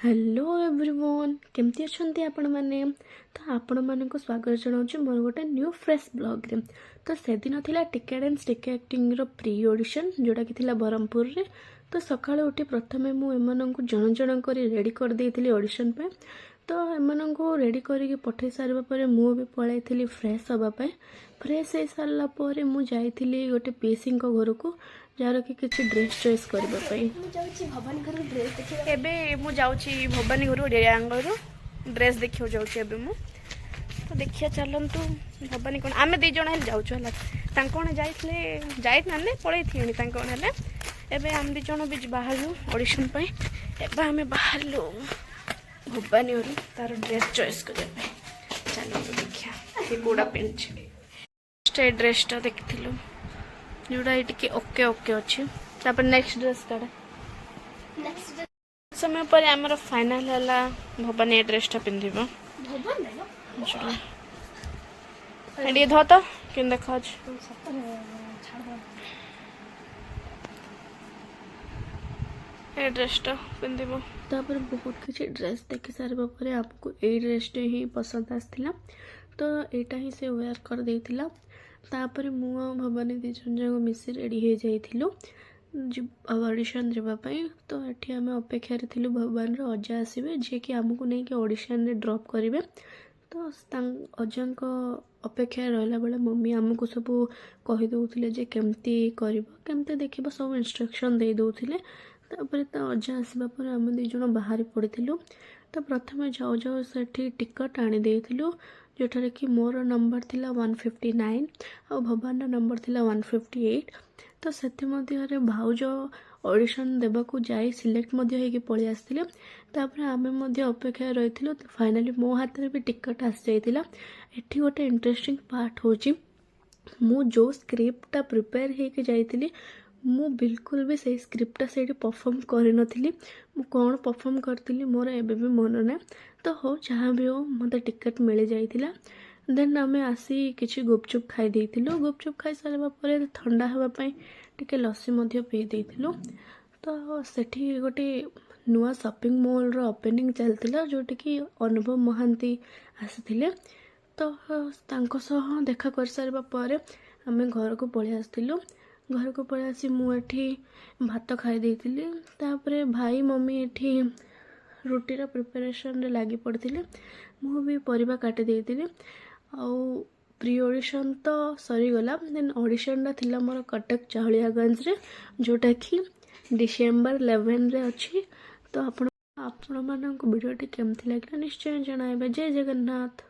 Hello everyone केमती अच्छा आपण मैंने तो आपण मानक स्वागत जनाऊँ मोर गोटे न्यू फ्रेश ब्लॉग रे। तो से दिन थिला टिकेट एंड स्टिक एक्टिंग रो प्री ऑडिशन जोटा कि थिला बरहमपुर रे। तो सकाळे उठी प्रथमे मु एमानंकु जण जण करी रेडी कर देइथिली ऑडिशन पे। तो एमानंकु रेडी करिके पठै सारबा परे मु भी पळैथिली फ्रेश हबा पे। फ्रेश हे सारला परे मु जाइथिली गोटे पीसी को घर को जार कि किसी ड्रेस चॉइस करबा पई भवानी घर ड्रेस देखिए एबे मु जाउची भवानी घर डेरांगर ड्रेस देखियो जाउची एबे मु। तो देखिया चलंतु भवानी कोन आमे दी जण हेल जाउछु हला तांकोन जाइत नाने पळै थियनी तांकोन हले एबे आम दी जण भी बाहरु ऑडिशन पई एबे आमे बाहरलु भवानी घर तार ड्रेस चॉइस करबा पई। चलंतु देखिया के कोडा पेंच स्टे ड्रेस ता देखथिलु जोड़ा ये ओके ओके अच्छी तापर नेक्स्ट ड्रेस काढ़ नेक्स्ट समय पर आमर फाइनल है भवानी ड्रेस टा पिंधिब ये ध तो कि देखा ये ड्रेस टा पिंधिब तापर बहुत किसी ड्रेस देखि सारा पर आपको ये ड्रेस ही पसंद आसला तो यहाँ ही से वेयर कर देथिला। तापर मु भवानी दी जन जन मिसी रेडी हो जाइथिलु ऑडिशन जावाई। तो ये आम अपेक्षा थिलु भगवान अजा आसबे जी कि आमको नहीं कि ऑडिशन रे ड्रॉप करेंगे। तो अजा अपेक्षा रहा बेले मम्मी आमको सब कहीदे जे केमती करमती देखा सब इंस्ट्रक्शन दे दौले। अजा आसवा पर आम दीज बाहरी पड़ू। तो प्रथम जाऊ जाऊ से टिकट आनी जोठार कि मोर नंबर थिला 159 और भवान नंबर थिला 158। तो से भाउज ऑडिशन देवाकू जाई सिलेक्ट होगी पलि आसते। तापर आम अपेक्षा रही। तो फाइनाली मो हाथ में भी टिकट आसी जाइतिला। एठी गोटे इंटरेस्टिंग पार्ट होची मु जो स्क्रिप्टा प्रिपेयर होके जाइतिली मु बिल्कुल भी से स्क्रिप्टा से परफॉर्म कर नथिली। मु कौन परफॉर्म करती मोर एबे भी मन ना। तो हो जहाँ भी हो मत टिकट मिल जाइतिला। देन आम आसी किसी गुपचुप खाई देइथिलु। गुपचुप खाई सारा पर ठंडा होगापाई टिके लस्सी पी देइथिलु। तो सेठी गोटे नुआ शॉपिंग मॉल रो ओपनिंग चलतिला जोटी कि अनुभव महांती आसीथिले। तो तांको सह देखा कर सारा पर आम घर को पळि आसथिलु। घर को पळि आसी मुठी भात खाई देइथिली। तापरे भाई मम्मी एठी रुटीर प्रिपरेशन रे लगी पड़ते मु भी परिबा काटी देइथिली। आउ प्री ऑडिशन तो सरीगला। देन ऑडिशन थिला मोर कटक चाहलियागंज रे जोटा कि डिसेंबर 11 रे अच्छी। तो आपण मानक वीडियो केमती लगे निश्चय जणाइबे। जय जगन्नाथ।